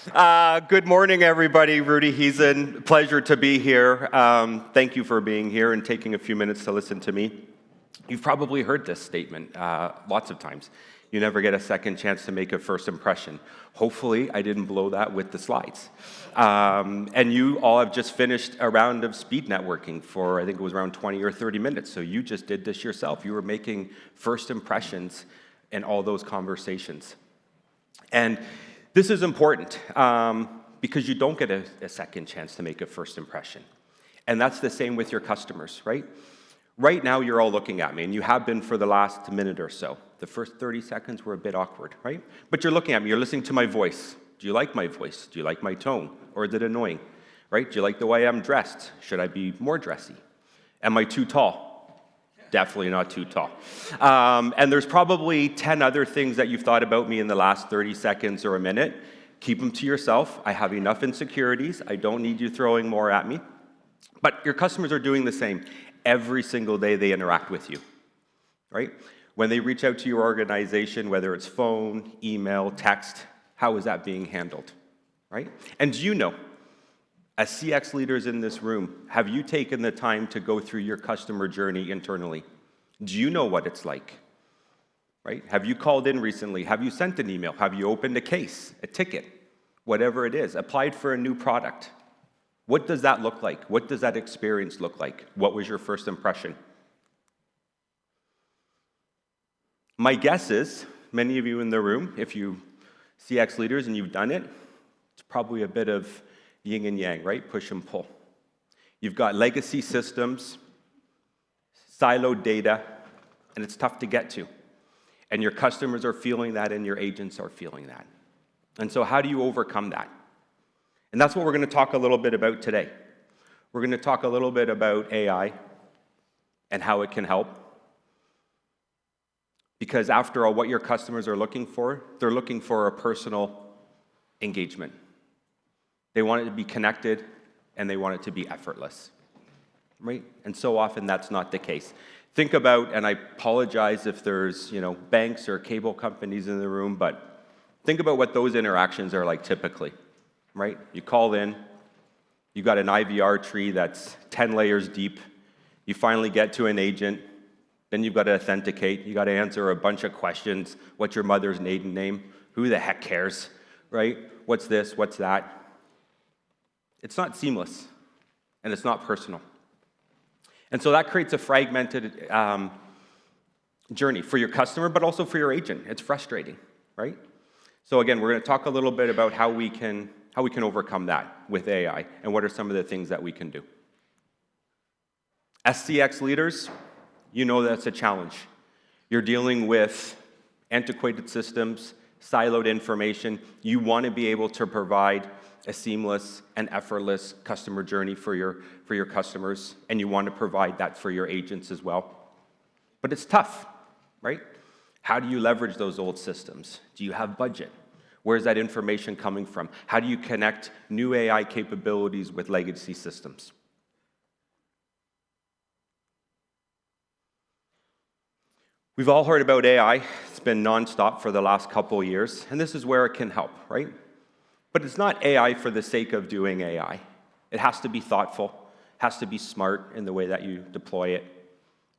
Good morning, everybody. Rudy Heason, pleasure to be here. Thank you for being here and taking a few minutes to listen to me. You've probably heard this statement lots of times. You never get a second chance to make a first impression. Hopefully, I didn't blow that with the slides. And you all have just finished a round of speed networking for, I think it was around 20 or 30 minutes. So you just did this yourself. You were making first impressions in all those conversations. And this is important because you don't get a second chance to make a first impression. And that's the same with your customers, right? Right now, you're all looking at me, and you have been for the last minute or so. The first 30 seconds were a bit awkward, right? But you're looking at me, you're listening to my voice. Do you like my voice? Do you like my tone? Or is it annoying, right? Do you like the way I'm dressed? Should I be more dressy? Am I too tall? Definitely not too tall. And there's probably 10 other things that you've thought about me in the last 30 seconds or a minute. Keep them to yourself. I have enough insecurities. I don't need you throwing more at me. But your customers are doing the same every single day they interact with you, right? When they reach out to your organization, whether it's phone, email, text, how is that being handled, right? And do you know, as CX leaders in this room, have you taken the time to go through your customer journey internally? Do you know what it's like, right? Have you called in recently? Have you sent an email? Have you opened a case, a ticket, whatever it is, applied for a new product? What does that look like? What does that experience look like? What was your first impression? My guess is, many of you in the room, if you CX leaders and you've done it, it's probably a bit of yin and yang, right? Push and pull. You've got legacy systems, siloed data, and it's tough to get to. And your customers are feeling that, and your agents are feeling that. And so how do you overcome that? And that's what we're going to talk a little bit about today. We're going to talk a little bit about AI and how it can help. Because after all, what your customers are looking for, they're looking for a personal engagement. They want it to be connected, and they want it to be effortless, right? And so often that's not the case. Think about, and I apologize if there's, banks or cable companies in the room, but think about what those interactions are like typically, right? You call in, you got an IVR tree that's 10 layers deep, you finally get to an agent, then you've got to authenticate, you got to answer a bunch of questions. What's your mother's maiden name? Who the heck cares, right? What's this, what's that? It's not seamless, and it's not personal. And so that creates a fragmented journey for your customer, but also for your agent. It's frustrating, right? So again, we're going to talk a little bit about how we can overcome that with AI, and what are some of the things that we can do. As CX leaders, you know that's a challenge. You're dealing with antiquated systems, siloed information. You want to be able to provide a seamless and effortless customer journey for your customers, and you want to provide that for your agents as well. But it's tough, right? How do you leverage those old systems? Do you have budget? Where's that information coming from? How do you connect new AI capabilities with legacy systems? We've all heard about AI. It's been nonstop for the last couple of years, and this is where it can help, right? But it's not AI for the sake of doing AI. It has to be thoughtful, has to be smart in the way that you deploy it,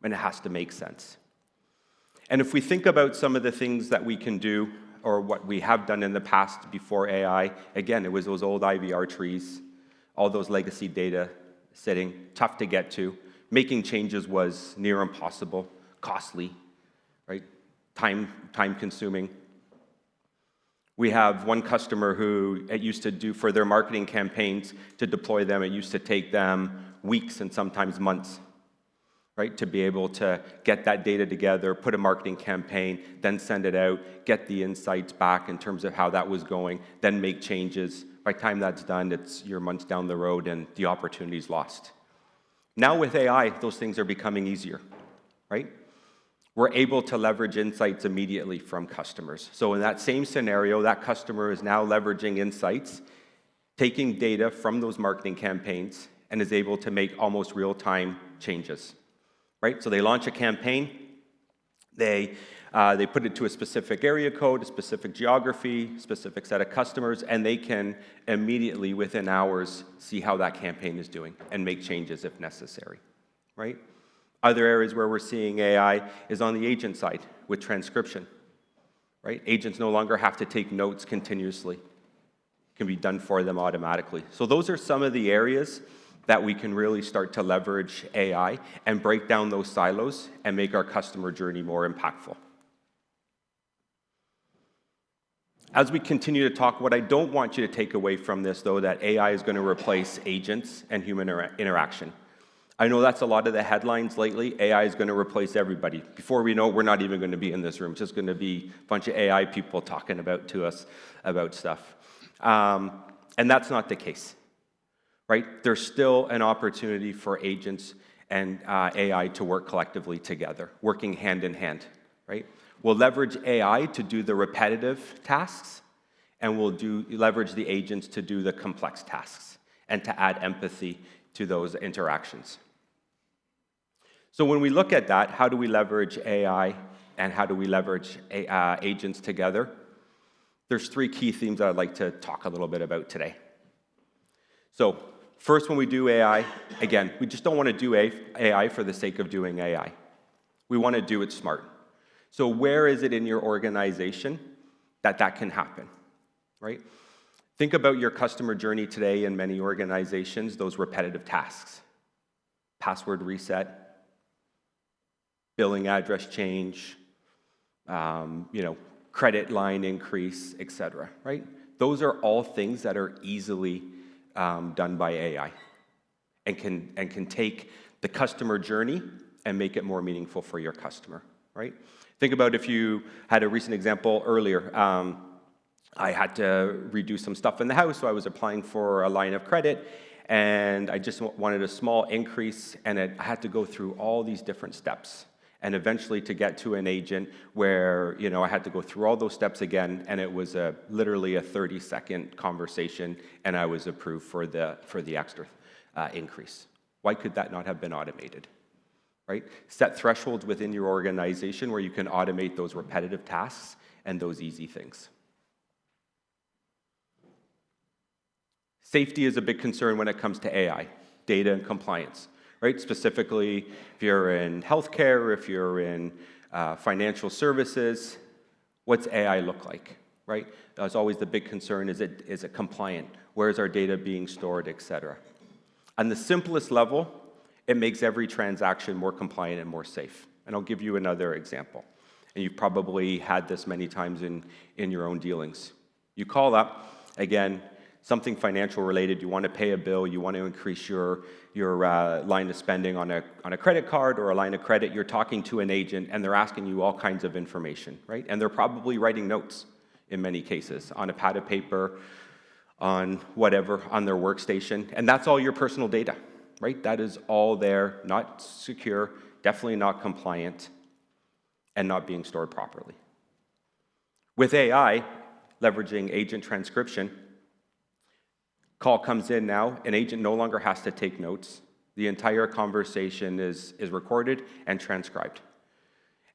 and it has to make sense. And if we think about some of the things that we can do, or what we have done in the past before AI, again, it was those old IVR trees, all those legacy data sitting, tough to get to. Making changes was near impossible, costly, right? Time-consuming. We have one customer who it used to do for their marketing campaigns to deploy them. It used to take them weeks and sometimes months, right, to be able to get that data together, put a marketing campaign, then send it out, get the insights back in terms of how that was going, then make changes. By the time that's done, you're months down the road and the opportunity's lost. Now with AI, those things are becoming easier, right? We're able to leverage insights immediately from customers. So in that same scenario, that customer is now leveraging insights, taking data from those marketing campaigns, and is able to make almost real-time changes, right? So they launch a campaign, they They put it to a specific area code, a specific geography, specific set of customers, and they can immediately, within hours, see how that campaign is doing and make changes if necessary, right? Other areas where we're seeing AI is on the agent side with transcription, right? Agents no longer have to take notes continuously. It can be done for them automatically. So those are some of the areas that we can really start to leverage AI and break down those silos and make our customer journey more impactful. As we continue to talk, what I don't want you to take away from this, though, that AI is going to replace agents and human interaction. I know that's a lot of the headlines lately. AI is going to replace everybody. Before we know, we're not even going to be in this room. It's just going to be a bunch of AI people talking to us about stuff. And that's not the case, right? There's still an opportunity for agents and AI to work collectively together, working hand in hand, right? We'll leverage AI to do the repetitive tasks, and we'll leverage the agents to do the complex tasks and to add empathy to those interactions. So when we look at that, how do we leverage AI and how do we leverage agents together? There's three key themes that I'd like to talk a little bit about today. So first, when we do AI, again, we just don't want to do AI for the sake of doing AI. We want to do it smart. So where is it in your organization that can happen, right? Think about your customer journey today in many organizations, those repetitive tasks. Password reset, billing address change, credit line increase, et cetera, right? Those are all things that are easily done by AI and can take the customer journey and make it more meaningful for your customer, right? Think about if you had a recent example earlier. I had to redo some stuff in the house, so I was applying for a line of credit, and I just wanted a small increase, and I had to go through all these different steps. And eventually to get to an agent where, I had to go through all those steps again, and it was literally a 30-second conversation, and I was approved for the extra increase. Why could that not have been automated, right? Set thresholds within your organization where you can automate those repetitive tasks and those easy things. Safety is a big concern when it comes to AI, data and compliance. Right? Specifically, if you're in healthcare, if you're in financial services, what's AI look like, right? That's always the big concern, is it compliant? Where's our data being stored, et cetera? On the simplest level, it makes every transaction more compliant and more safe. And I'll give you another example. And you've probably had this many times in your own dealings. You call up, again, something financial related, you want to pay a bill, you want to increase your line of spending on a credit card or a line of credit, you're talking to an agent and they're asking you all kinds of information, right? And they're probably writing notes in many cases on a pad of paper, on whatever, on their workstation, and that's all your personal data, right? That is all there, not secure, definitely not compliant, and not being stored properly. With AI, leveraging agent transcription, call comes in now, an agent no longer has to take notes. The entire conversation is recorded and transcribed.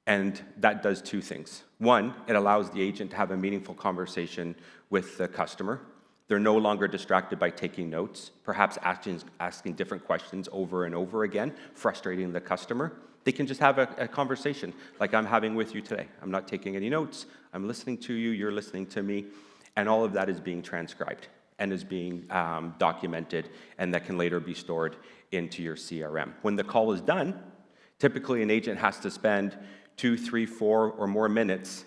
And that does two things. One, it allows the agent to have a meaningful conversation with the customer. They're no longer distracted by taking notes, perhaps asking different questions over and over again, frustrating the customer. They can just have a conversation like I'm having with you today. I'm not taking any notes. I'm listening to you. You're listening to me. And all of that is being transcribed and is being documented, and that can later be stored into your CRM. When the call is done, typically an agent has to spend 2, 3, 4, or more minutes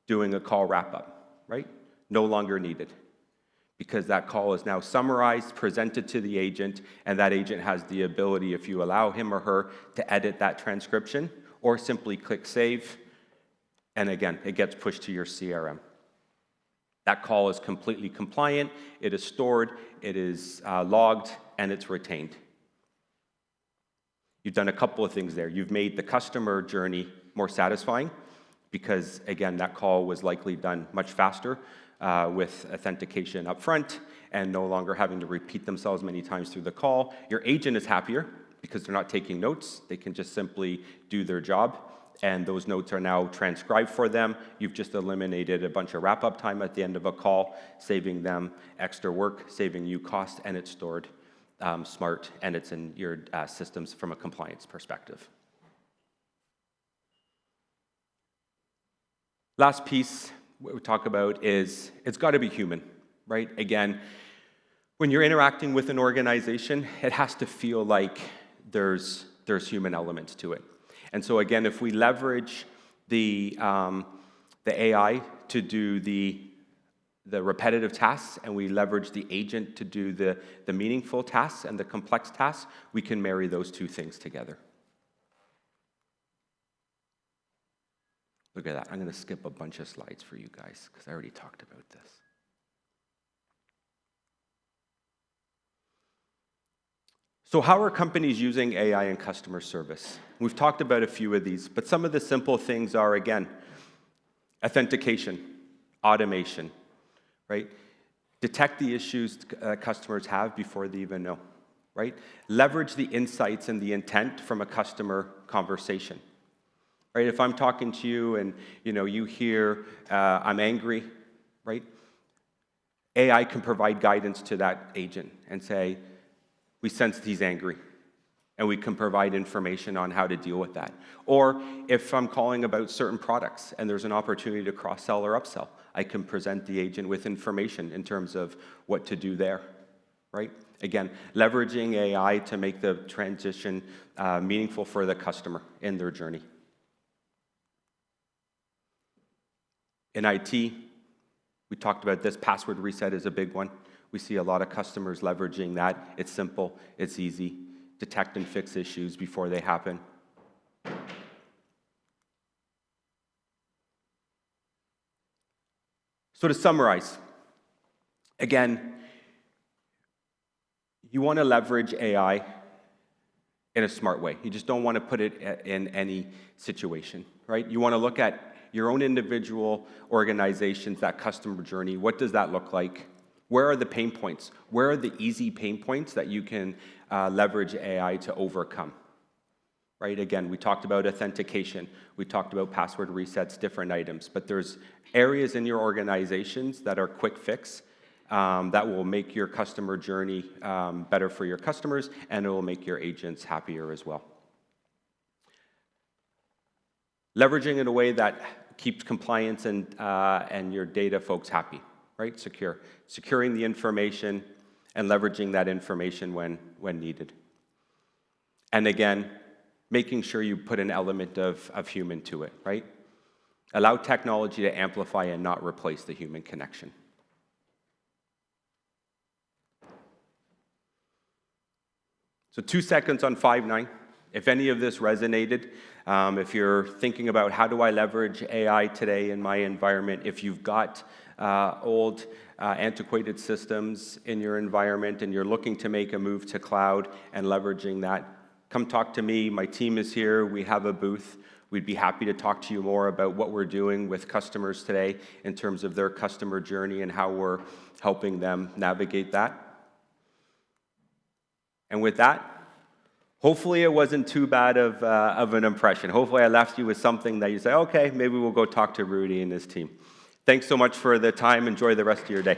doing a call wrap-up, right? No longer needed, because that call is now summarized, presented to the agent, and that agent has the ability, if you allow him or her, to edit that transcription, or simply click save, and again, it gets pushed to your CRM. That call is completely compliant, it is stored, it is logged, and it's retained. You've done a couple of things there. You've made the customer journey more satisfying because, again, that call was likely done much faster with authentication up front and no longer having to repeat themselves many times through the call. Your agent is happier because they're not taking notes. They can just simply do their job. and those notes are now transcribed for them. You've just eliminated a bunch of wrap-up time at the end of a call, saving them extra work, saving you cost, and it's stored smart, and it's in your systems from a compliance perspective. Last piece we talk about is it's got to be human, right? Again, when you're interacting with an organization, it has to feel like there's human elements to it. And so again, if we leverage the AI to do the repetitive tasks, and we leverage the agent to do the meaningful tasks and the complex tasks, we can marry those two things together. Look at that. I'm going to skip a bunch of slides for you guys because I already talked about this. So how are companies using AI in customer service? We've talked about a few of these, but some of the simple things are, again, authentication, automation, right? Detect the issues customers have before they even know, right? Leverage the insights and the intent from a customer conversation, right? If I'm talking to you and you hear I'm angry, right? AI can provide guidance to that agent and say, we sense he's angry, and we can provide information on how to deal with that. Or if I'm calling about certain products and there's an opportunity to cross-sell or upsell, I can present the agent with information in terms of what to do there, right? Again, leveraging AI to make the transition meaningful for the customer in their journey. In IT, we talked about this, password reset is a big one. We see a lot of customers leveraging that. It's simple, it's easy. Detect and fix issues before they happen. So to summarize, again, you want to leverage AI in a smart way. You just don't want to put it in any situation, right? You want to look at your own individual organizations, that customer journey. What does that look like? Where are the pain points? Where are the easy pain points that you can leverage AI to overcome? Right? Again, we talked about authentication. We talked about password resets, different items. But there's areas in your organizations that are quick fix that will make your customer journey better for your customers, and it will make your agents happier as well. Leveraging in a way that keeps compliance and your data folks happy. Right? Securing the information and leveraging that information when needed. And again, making sure you put an element of human to it, right? Allow technology to amplify and not replace the human connection. So 2 seconds on 5.9. If any of this resonated, if you're thinking about how do I leverage AI today in my environment, if you've got old antiquated systems in your environment and you're looking to make a move to cloud and leveraging that, come talk to me. My team is here. We have a booth. We'd be happy to talk to you more about what we're doing with customers today in terms of their customer journey and how we're helping them navigate that. And with that, hopefully it wasn't too bad of an impression. Hopefully I left you with something that you say, okay, maybe we'll go talk to Rudy and his team. Thanks so much for the time. Enjoy the rest of your day.